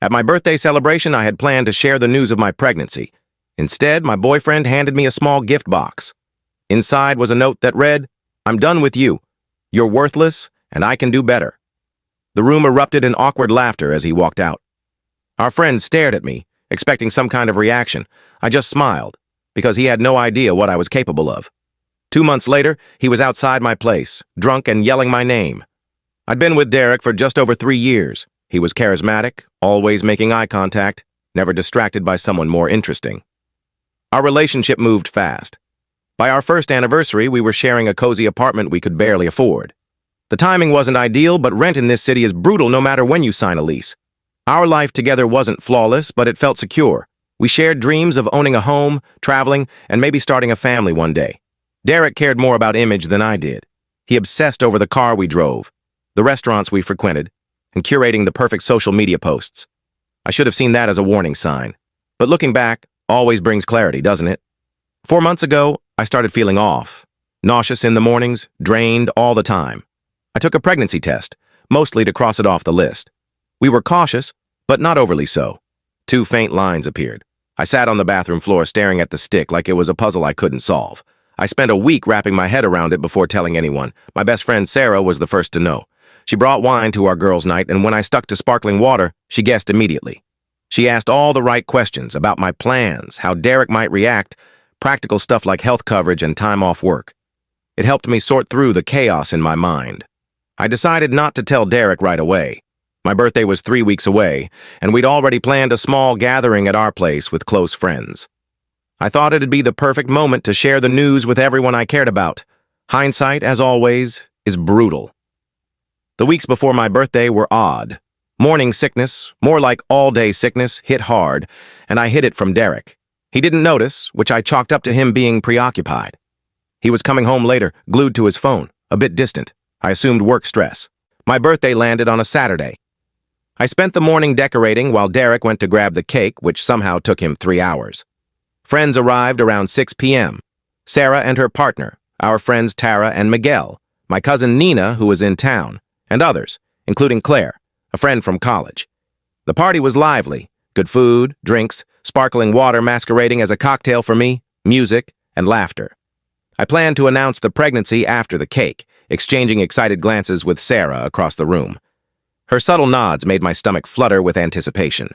At my birthday celebration, I had planned to share the news of my pregnancy. Instead, my boyfriend handed me a small gift box. Inside was a note that read, "I'm done with you. You're worthless, and I can do better." The room erupted in awkward laughter as he walked out. Our friend stared at me, expecting some kind of reaction. I just smiled, because he had no idea what I was capable of. 2 months later, he was outside my place, drunk and yelling my name. I'd been with Derek for just over 3 years. He was charismatic, always making eye contact, never distracted by someone more interesting. Our relationship moved fast. By our first anniversary, we were sharing a cozy apartment we could barely afford. The timing wasn't ideal, but rent in this city is brutal no matter when you sign a lease. Our life together wasn't flawless, but it felt secure. We shared dreams of owning a home, traveling, and maybe starting a family one day. Derek cared more about image than I did. He obsessed over the car we drove, the restaurants we frequented, and curating the perfect social media posts. I should have seen that as a warning sign. But looking back always brings clarity, doesn't it? 4 months ago, I started feeling off. Nauseous in the mornings, drained all the time. I took a pregnancy test, mostly to cross it off the list. We were cautious, but not overly so. 2 faint lines appeared. I sat on the bathroom floor staring at the stick like it was a puzzle I couldn't solve. I spent a week wrapping my head around it before telling anyone. My best friend Sarah was the first to know. She brought wine to our girls' night, and when I stuck to sparkling water, she guessed immediately. She asked all the right questions about my plans, how Derek might react, practical stuff like health coverage and time off work. It helped me sort through the chaos in my mind. I decided not to tell Derek right away. My birthday was 3 weeks away, and we'd already planned a small gathering at our place with close friends. I thought it'd be the perfect moment to share the news with everyone I cared about. Hindsight, as always, is brutal. The weeks before my birthday were odd. Morning sickness, more like all-day sickness, hit hard, and I hid it from Derek. He didn't notice, which I chalked up to him being preoccupied. He was coming home later, glued to his phone, a bit distant. I assumed work stress. My birthday landed on a Saturday. I spent the morning decorating while Derek went to grab the cake, which somehow took him 3 hours. Friends arrived around 6 p.m. Sarah and her partner, our friends Tara and Miguel, my cousin Nina, who was in town, and others, including Claire, a friend from college. The party was lively. Good food, drinks, sparkling water masquerading as a cocktail for me, music, and laughter. I planned to announce the pregnancy after the cake, exchanging excited glances with Sarah across the room. Her subtle nods made my stomach flutter with anticipation.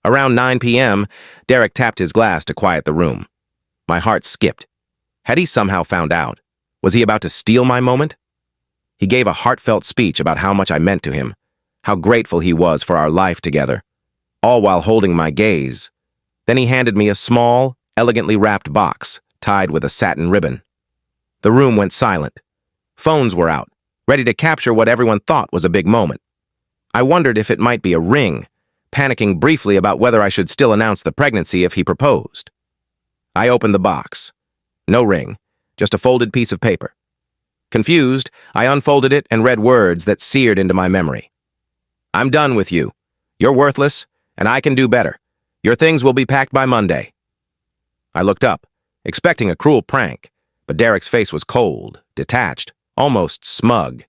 Around 9 p.m., Derek tapped his glass to quiet the room. My heart skipped. Had he somehow found out? Was he about to steal my moment? He gave a heartfelt speech about how much I meant to him, how grateful he was for our life together, all while holding my gaze. Then he handed me a small, elegantly wrapped box, tied with a satin ribbon. The room went silent. Phones were out, ready to capture what everyone thought was a big moment. I wondered if it might be a ring, panicking briefly about whether I should still announce the pregnancy if he proposed. I opened the box. No ring, just a folded piece of paper. Confused, I unfolded it and read words that seared into my memory. "I'm done with you. You're worthless, and I can do better. Your things will be packed by Monday." I looked up, expecting a cruel prank, but Derek's face was cold, detached, almost smug.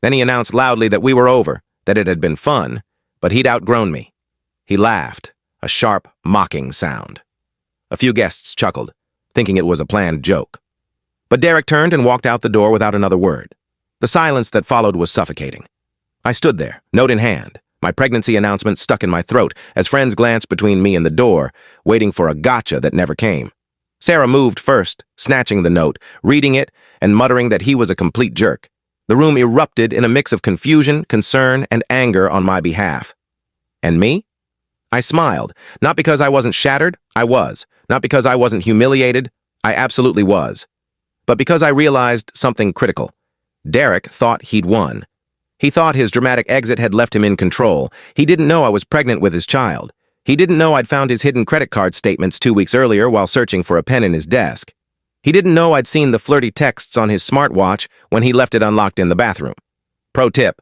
Then he announced loudly that we were over, that it had been fun, but he'd outgrown me. He laughed, a sharp, mocking sound. A few guests chuckled, thinking it was a planned joke. But Derek turned and walked out the door without another word. The silence that followed was suffocating. I stood there, note in hand, my pregnancy announcement stuck in my throat as friends glanced between me and the door, waiting for a gotcha that never came. Sarah moved first, snatching the note, reading it, and muttering that he was a complete jerk. The room erupted in a mix of confusion, concern, and anger on my behalf. And me? I smiled, not because I wasn't shattered, I was. Not because I wasn't humiliated, I absolutely was. But because I realized something critical. Derek thought he'd won. He thought his dramatic exit had left him in control. He didn't know I was pregnant with his child. He didn't know I'd found his hidden credit card statements 2 weeks earlier while searching for a pen in his desk. He didn't know I'd seen the flirty texts on his smartwatch when he left it unlocked in the bathroom. Pro tip,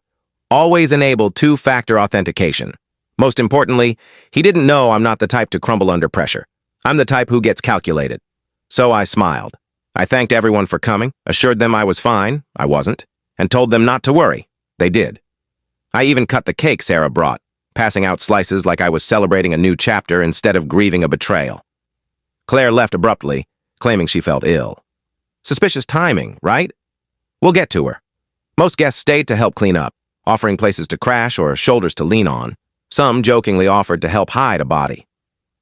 always enable 2-factor authentication. Most importantly, he didn't know I'm not the type to crumble under pressure. I'm the type who gets calculated. So I smiled. I thanked everyone for coming, assured them I was fine, I wasn't, and told them not to worry. They did. I even cut the cake Sarah brought. passing out slices like I was celebrating a new chapter instead of grieving a betrayal. Claire left abruptly, claiming she felt ill. Suspicious timing, right? We'll get to her. Most guests stayed to help clean up, offering places to crash or shoulders to lean on. Some jokingly offered to help hide a body.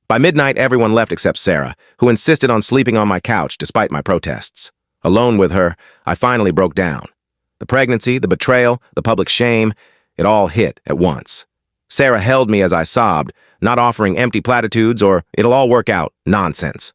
By midnight, everyone left except Sarah, who insisted on sleeping on my couch despite my protests. Alone with her, I finally broke down. The pregnancy, the betrayal, the public shame, it all hit at once. Sarah held me as I sobbed, not offering empty platitudes or "it'll all work out" nonsense.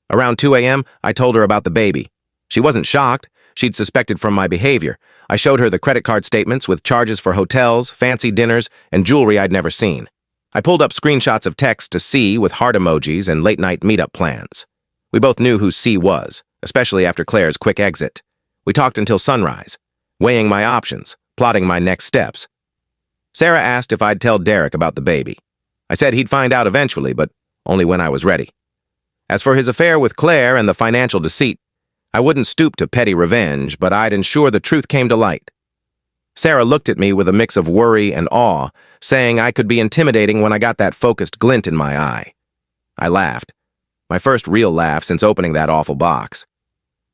Around 2 a.m., I told her about the baby. She wasn't shocked. She'd suspected from my behavior. I showed her the credit card statements with charges for hotels, fancy dinners, and jewelry I'd never seen. I pulled up screenshots of texts to C with heart emojis and late-night meetup plans. We both knew who C was, especially after Claire's quick exit. We talked until sunrise, weighing my options, plotting my next steps. Sarah asked if I'd tell Derek about the baby. I said he'd find out eventually, but only when I was ready. As for his affair with Claire and the financial deceit, I wouldn't stoop to petty revenge, but I'd ensure the truth came to light. Sarah looked at me with a mix of worry and awe, saying I could be intimidating when I got that focused glint in my eye. I laughed, my first real laugh since opening that awful box.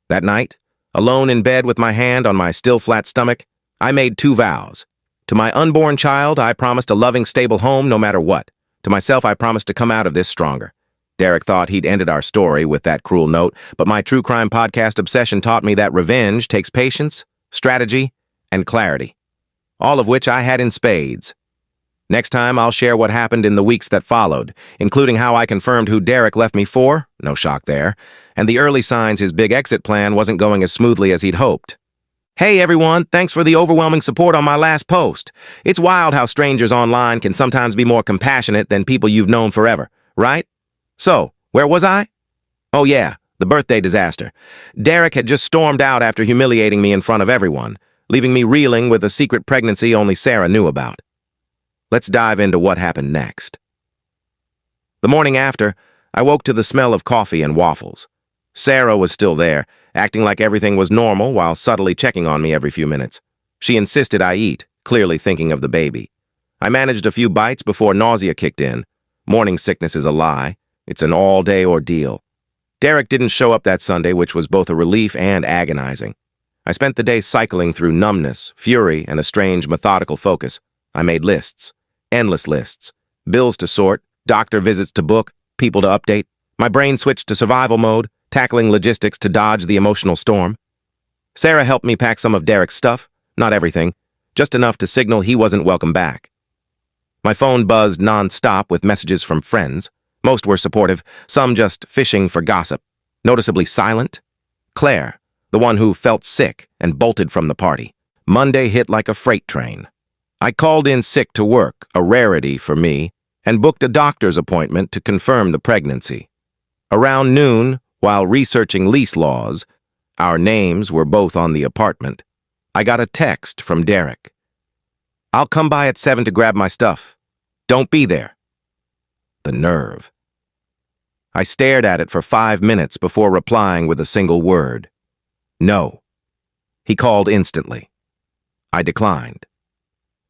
That night, alone in bed with my hand on my still flat stomach, I made 2 vows. To my unborn child, I promised a loving, stable home no matter what. To myself, I promised to come out of this stronger. Derek thought he'd ended our story with that cruel note, but my true crime podcast obsession taught me that revenge takes patience, strategy, and clarity, all of which I had in spades. Next time, I'll share what happened in the weeks that followed, including how I confirmed who Derek left me for, no shock there, and the early signs his big exit plan wasn't going as smoothly as he'd hoped. Hey everyone, thanks for the overwhelming support on my last post. It's wild how strangers online can sometimes be more compassionate than people you've known forever, right? So, where was I? Oh yeah, the birthday disaster. Derek had just stormed out after humiliating me in front of everyone, leaving me reeling with a secret pregnancy only Sarah knew about. Let's dive into what happened next. The morning after, I woke to the smell of coffee and waffles. Sarah was still there, acting like everything was normal while subtly checking on me every few minutes. She insisted I eat, clearly thinking of the baby. I managed a few bites before nausea kicked in. Morning sickness is a lie. It's an all-day ordeal. Derek didn't show up that Sunday, which was both a relief and agonizing. I spent the day cycling through numbness, fury, and a strange methodical focus. I made lists. Endless lists. Bills to sort, doctor visits to book, people to update. My brain switched to survival mode, tackling logistics to dodge the emotional storm. Sarah helped me pack some of Derek's stuff, not everything, just enough to signal he wasn't welcome back. My phone buzzed non-stop with messages from friends. Most were supportive, some just fishing for gossip. Noticeably silent, Claire, the one who felt sick and bolted from the party. Monday hit like a freight train. I called in sick to work, a rarity for me, and booked a doctor's appointment to confirm the pregnancy. Around noon, while researching lease laws, our names were both on the apartment, I got a text from Derek. "I'll come by at 7 to grab my stuff. Don't be there." The nerve. I stared at it for 5 minutes before replying with a single word. No. He called instantly. I declined.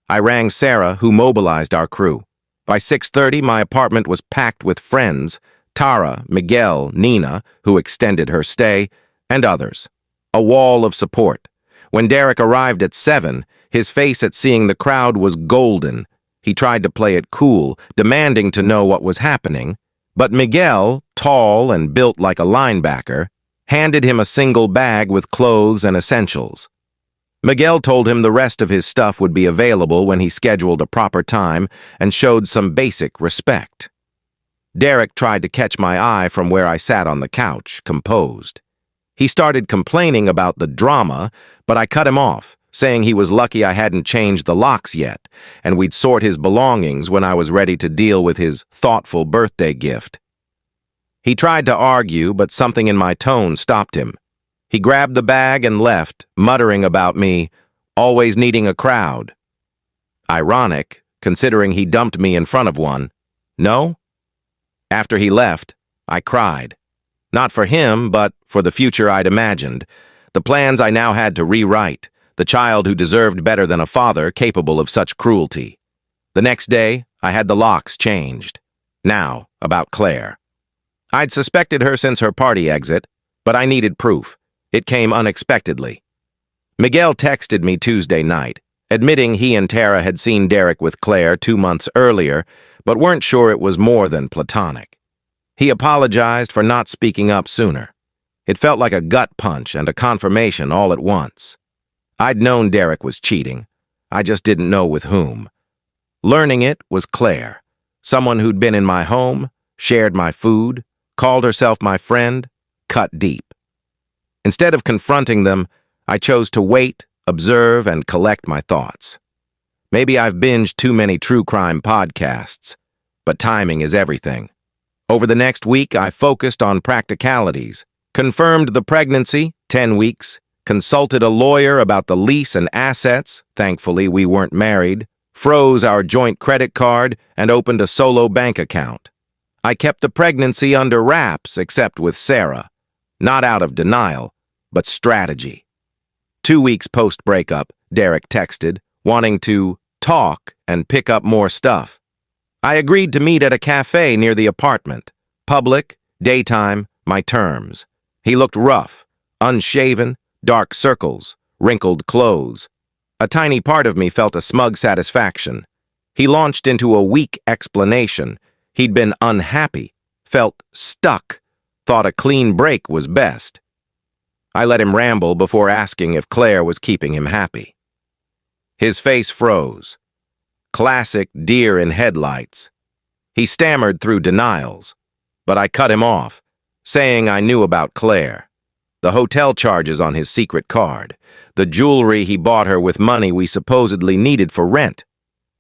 I rang Sarah, who mobilized our crew. By 6:30, my apartment was packed with friends, Tara, Miguel, Nina, who extended her stay, and others. A wall of support. When Derek arrived at 7, his face at seeing the crowd was golden. He tried to play it cool, demanding to know what was happening, but Miguel, tall and built like a linebacker, handed him a single bag with clothes and essentials. Miguel told him the rest of his stuff would be available when he scheduled a proper time and showed some basic respect. Derek tried to catch my eye from where I sat on the couch, composed. He started complaining about the drama, but I cut him off, saying he was lucky I hadn't changed the locks yet, and we'd sort his belongings when I was ready to deal with his thoughtful birthday gift. He tried to argue, but something in my tone stopped him. He grabbed the bag and left, muttering about me, always needing a crowd. Ironic, considering he dumped me in front of one. No? After he left, I cried. Not for him, but for the future I'd imagined. The plans I now had to rewrite. The child who deserved better than a father capable of such cruelty. The next day, I had the locks changed. Now, about Claire. I'd suspected her since her party exit, but I needed proof. It came unexpectedly. Miguel texted me Tuesday night, admitting he and Tara had seen Derek with Claire 2 months earlier, but weren't sure it was more than platonic. He apologized for not speaking up sooner. It felt like a gut punch and a confirmation all at once. I'd known Derek was cheating. I just didn't know with whom. Learning it was Claire, someone who'd been in my home, shared my food, called herself my friend, cut deep. Instead of confronting them, I chose to wait, observe, and collect my thoughts. Maybe I've binged too many true crime podcasts, but timing is everything. Over the next week, I focused on practicalities, confirmed the pregnancy, 10 weeks, consulted a lawyer about the lease and assets, thankfully we weren't married, froze our joint credit card, and opened a solo bank account. I kept the pregnancy under wraps except with Sarah, not out of denial, but strategy. 2 weeks post-breakup, Derek texted, wanting to talk and pick up more stuff. I agreed to meet at a cafe near the apartment. Public, daytime, my terms. He looked rough, unshaven, dark circles, wrinkled clothes. A tiny part of me felt a smug satisfaction. He launched into a weak explanation. He'd been unhappy, felt stuck, thought a clean break was best. I let him ramble before asking if Claire was keeping him happy. His face froze. Classic deer in headlights. He stammered through denials, but I cut him off, saying I knew about Claire. The hotel charges on his secret card, the jewelry he bought her with money we supposedly needed for rent.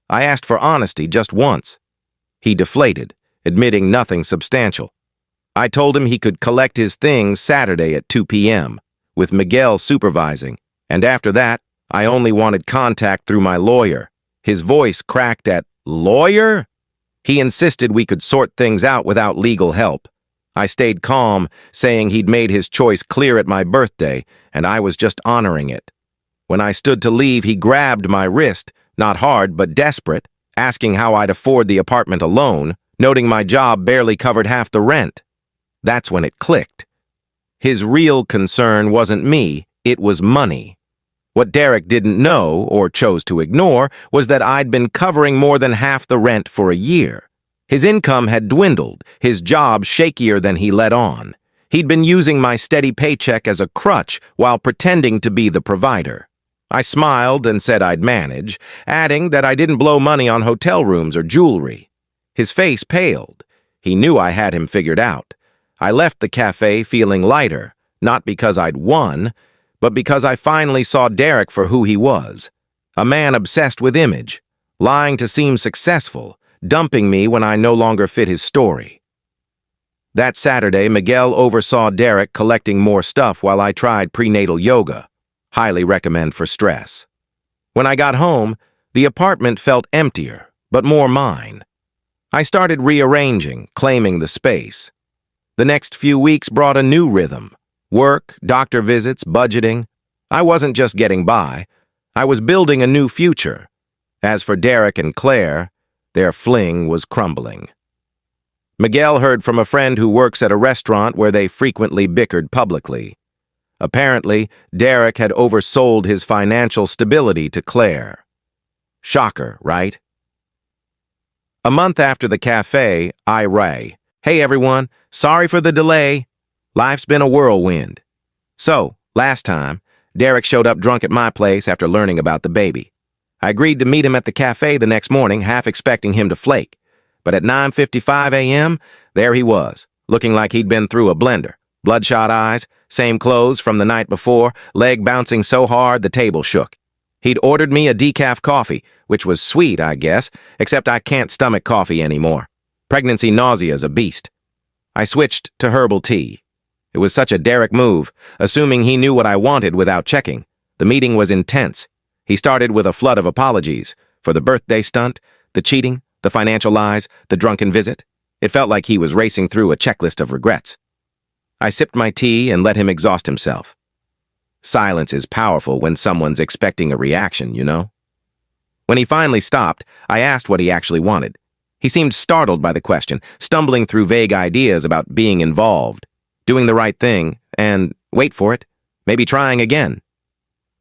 I asked for honesty just once. He deflated, admitting nothing substantial. I told him he could collect his things Saturday at 2 p.m., with Miguel supervising, and after that, I only wanted contact through my lawyer. His voice cracked at, "Lawyer?" He insisted we could sort things out without legal help. I stayed calm, saying he'd made his choice clear at my birthday, and I was just honoring it. When I stood to leave, he grabbed my wrist, not hard but desperate, asking how I'd afford the apartment alone, noting my job barely covered half the rent. That's when it clicked. His real concern wasn't me, it was money. What Derek didn't know, or chose to ignore, was that I'd been covering more than half the rent for a year. His income had dwindled, his job shakier than he let on. He'd been using my steady paycheck as a crutch while pretending to be the provider. I smiled and said I'd manage, adding that I didn't blow money on hotel rooms or jewelry. His face paled. He knew I had him figured out. I left the cafe feeling lighter, not because I'd won, but because I finally saw Derek for who he was. A man obsessed with image, lying to seem successful, dumping me when I no longer fit his story. That Saturday, Miguel oversaw Derek collecting more stuff while I tried prenatal yoga. Highly recommend for stress. When I got home, the apartment felt emptier, but more mine. I started rearranging, claiming the space. The next few weeks brought a new rhythm. Work, doctor visits, budgeting. I wasn't just getting by. I was building a new future. As for Derek and Claire, their fling was crumbling. Miguel heard from a friend who works at a restaurant where they frequently bickered publicly. Apparently, Derek had oversold his financial stability to Claire. Shocker, right? A month after the cafe, I ray. "Hey everyone, sorry for the delay. Life's been a whirlwind." So, last time, Derek showed up drunk at my place after learning about the baby. I agreed to meet him at the cafe the next morning, half expecting him to flake. But at 9:55 a.m., there he was, looking like he'd been through a blender. Bloodshot eyes, same clothes from the night before, leg bouncing so hard the table shook. He'd ordered me a decaf coffee, which was sweet, I guess, except I can't stomach coffee anymore. Pregnancy nausea's a beast. I switched to herbal tea. It was such a Derek move, assuming he knew what I wanted without checking. The meeting was intense. He started with a flood of apologies for the birthday stunt, the cheating, the financial lies, the drunken visit. It felt like he was racing through a checklist of regrets. I sipped my tea and let him exhaust himself. Silence is powerful when someone's expecting a reaction, you know? When he finally stopped, I asked what he actually wanted. He seemed startled by the question, stumbling through vague ideas about being involved, doing the right thing, and, wait for it, maybe trying again.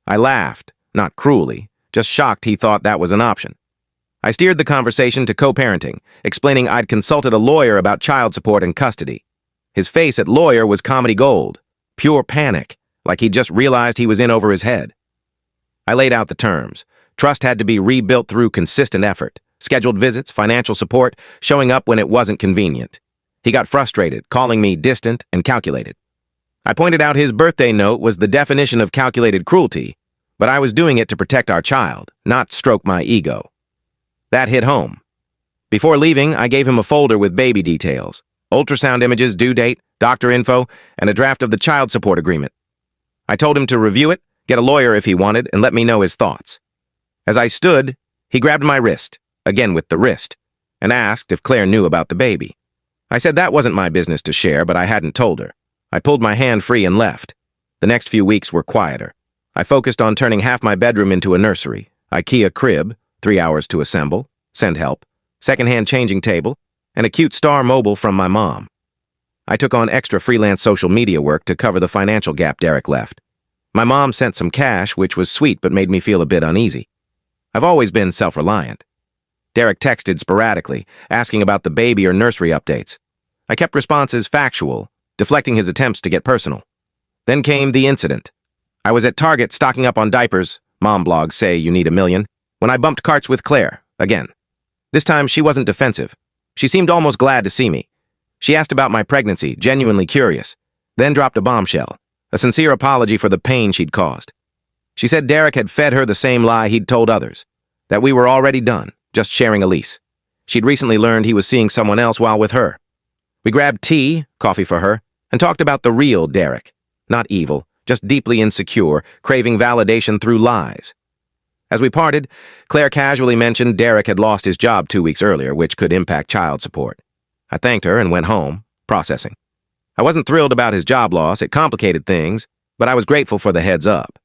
I laughed, not cruelly, just shocked he thought that was an option. I steered the conversation to co-parenting, explaining I'd consulted a lawyer about child support and custody. His face at lawyer was comedy gold, pure panic, like he'd just realized he was in over his head. I laid out the terms. Trust had to be rebuilt through consistent effort, scheduled visits, financial support, showing up when it wasn't convenient. He got frustrated, calling me distant and calculated. I pointed out his birthday note was the definition of calculated cruelty, but I was doing it to protect our child, not stroke my ego. That hit home. Before leaving, I gave him a folder with baby details, ultrasound images, due date, doctor info, and a draft of the child support agreement. I told him to review it, get a lawyer if he wanted, and let me know his thoughts. As I stood, he grabbed my wrist, again with the wrist, and asked if Claire knew about the baby. I said that wasn't my business to share, but I hadn't told her. I pulled my hand free and left. The next few weeks were quieter. I focused on turning half my bedroom into a nursery, IKEA crib, 3 hours to assemble, send help, secondhand changing table, and a cute star mobile from my mom. I took on extra freelance social media work to cover the financial gap Derek left. My mom sent some cash, which was sweet but made me feel a bit uneasy. I've always been self-reliant. Derek texted sporadically, asking about the baby or nursery updates. I kept responses factual, deflecting his attempts to get personal. Then came the incident. I was at Target stocking up on diapers, mom blogs say you need 1 million, when I bumped carts with Claire, again. This time she wasn't defensive. She seemed almost glad to see me. She asked about my pregnancy, genuinely curious, then dropped a bombshell, a sincere apology for the pain she'd caused. She said Derek had fed her the same lie he'd told others, that we were already done, just sharing a lease. She'd recently learned he was seeing someone else while with her. We grabbed tea, coffee for her, and talked about the real Derek. Not evil, just deeply insecure, craving validation through lies. As we parted, Claire casually mentioned Derek had lost his job 2 weeks earlier, which could impact child support. I thanked her and went home, processing. I wasn't thrilled about his job loss, it complicated things, but I was grateful for the heads up.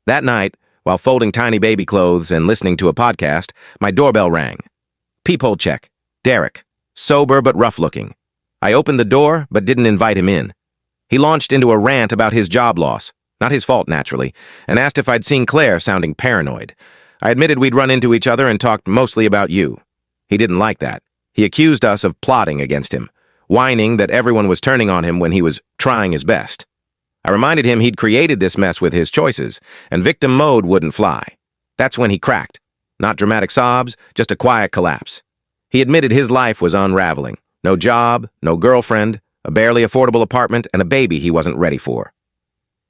That night, while folding tiny baby clothes and listening to a podcast, my doorbell rang. Peephole check. Derek. Sober but rough-looking. I opened the door, but didn't invite him in. He launched into a rant about his job loss, not his fault naturally, and asked if I'd seen Claire, sounding paranoid. I admitted we'd run into each other and talked mostly about you. He didn't like that. He accused us of plotting against him, whining that everyone was turning on him when he was trying his best. I reminded him he'd created this mess with his choices, and victim mode wouldn't fly. That's when he cracked. Not dramatic sobs, just a quiet collapse. He admitted his life was unraveling. No job, no girlfriend, a barely affordable apartment, and a baby he wasn't ready for.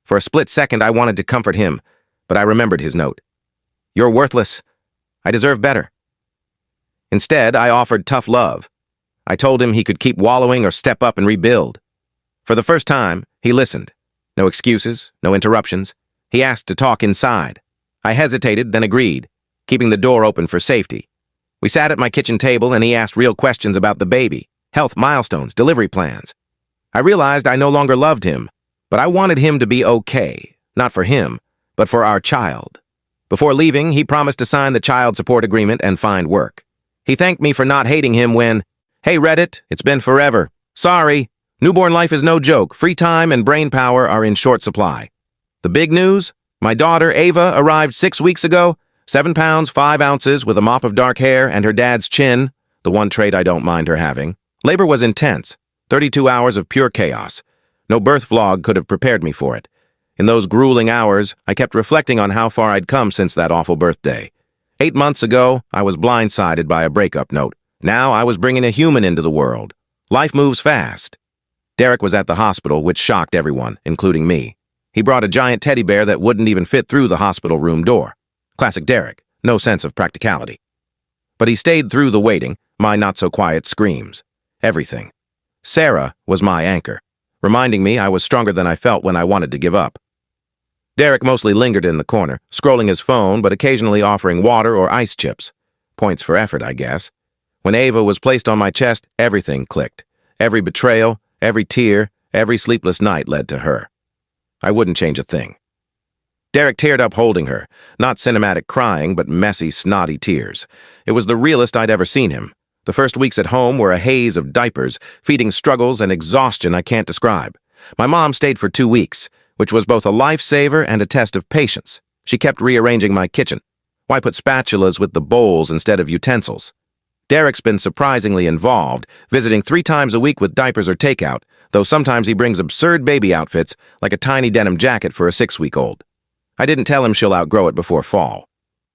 For a split second, I wanted to comfort him, but I remembered his note. You're worthless. I deserve better. Instead, I offered tough love. I told him he could keep wallowing or step up and rebuild. For the first time, he listened. No excuses, no interruptions. He asked to talk inside. I hesitated, then agreed, keeping the door open for safety. We sat at my kitchen table and he asked real questions about the baby, health milestones, delivery plans. I realized I no longer loved him, but I wanted him to be okay, not for him, but for our child. Before leaving, he promised to sign the child support agreement and find work. He thanked me for not hating him when, hey Reddit, it's been forever. Sorry. Newborn life is no joke. Free time and brain power are in short supply. The big news? My daughter, Ava, arrived 6 weeks ago, 7 pounds, 5 ounces, with a mop of dark hair and her dad's chin, the one trait I don't mind her having. Labor was intense, 32 hours of pure chaos. No birth vlog could have prepared me for it. In those grueling hours, I kept reflecting on how far I'd come since that awful birthday. 8 months ago, I was blindsided by a breakup note. Now I was bringing a human into the world. Life moves fast. Derek was at the hospital, which shocked everyone, including me. He brought a giant teddy bear that wouldn't even fit through the hospital room door. Classic Derek, no sense of practicality. But he stayed through the waiting, my not-so-quiet screams. Everything. Sarah was my anchor, reminding me I was stronger than I felt when I wanted to give up. Derek mostly lingered in the corner, scrolling his phone but occasionally offering water or ice chips. Points for effort, I guess. When Ava was placed on my chest, everything clicked. Every betrayal, every tear, every sleepless night led to her. I wouldn't change a thing. Derek teared up holding her, not cinematic crying, but messy, snotty tears. It was the realest I'd ever seen him. The first weeks at home were a haze of diapers, feeding struggles and exhaustion I can't describe. My mom stayed for 2 weeks, which was both a lifesaver and a test of patience. She kept rearranging my kitchen. Why put spatulas with the bowls instead of utensils? Derek's been surprisingly involved, visiting 3 times a week with diapers or takeout, though sometimes he brings absurd baby outfits, like a tiny denim jacket for a 6-week-old. I didn't tell him she'll outgrow it before fall.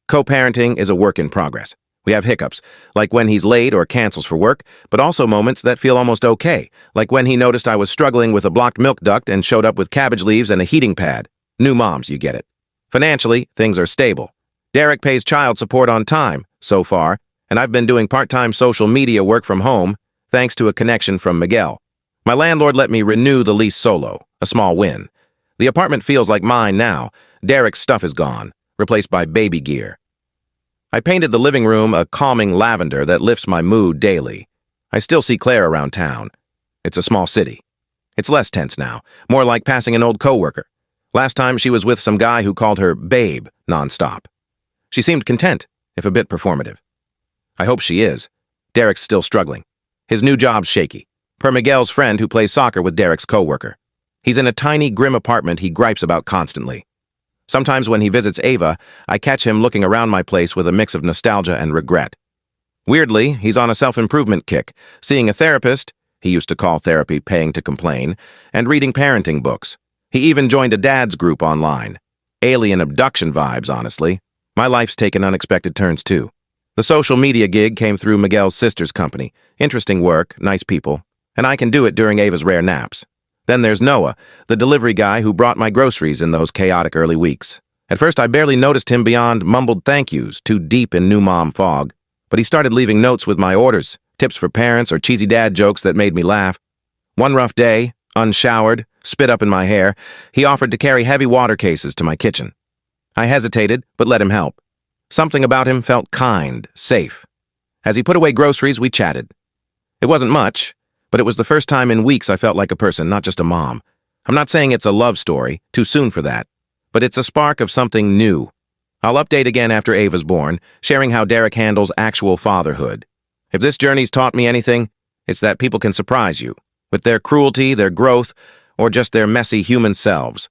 Co-parenting is a work in progress. We have hiccups, like when he's late or cancels for work, but also moments that feel almost okay, like when he noticed I was struggling with a blocked milk duct and showed up with cabbage leaves and a heating pad. New moms, you get it. Financially, things are stable. Derek pays child support on time, so far, and I've been doing part-time social media work from home, thanks to a connection from Miguel. My landlord let me renew the lease solo, a small win. The apartment feels like mine now. Derek's stuff is gone, replaced by baby gear. I painted the living room a calming lavender that lifts my mood daily. I still see Claire around town. It's a small city. It's less tense now, more like passing an old coworker. Last time she was with some guy who called her babe nonstop. She seemed content, if a bit performative. I hope she is. Derek's still struggling. His new job's shaky, per Miguel's friend who plays soccer with Derek's coworker. He's in a tiny, grim apartment he gripes about constantly. Sometimes when he visits Ava, I catch him looking around my place with a mix of nostalgia and regret. Weirdly, he's on a self-improvement kick, seeing a therapist, he used to call therapy paying to complain, and reading parenting books. He even joined a dad's group online. Alien abduction vibes, honestly. My life's taken unexpected turns, too. The social media gig came through Miguel's sister's company. Interesting work, nice people, and I can do it during Ava's rare naps. Then there's Noah, the delivery guy who brought my groceries in those chaotic early weeks. At first, I barely noticed him beyond mumbled thank yous, too deep in new mom fog. But he started leaving notes with my orders, tips for parents or cheesy dad jokes that made me laugh. One rough day, unshowered, spit up in my hair, he offered to carry heavy water cases to my kitchen. I hesitated, but let him help. Something about him felt kind, safe. As he put away groceries, we chatted. It wasn't much, but it was the first time in weeks I felt like a person, not just a mom. I'm not saying it's a love story, too soon for that, but it's a spark of something new. I'll update again after Ava's born, sharing how Derek handles actual fatherhood. If this journey's taught me anything, it's that people can surprise you, with their cruelty, their growth, or just their messy human selves.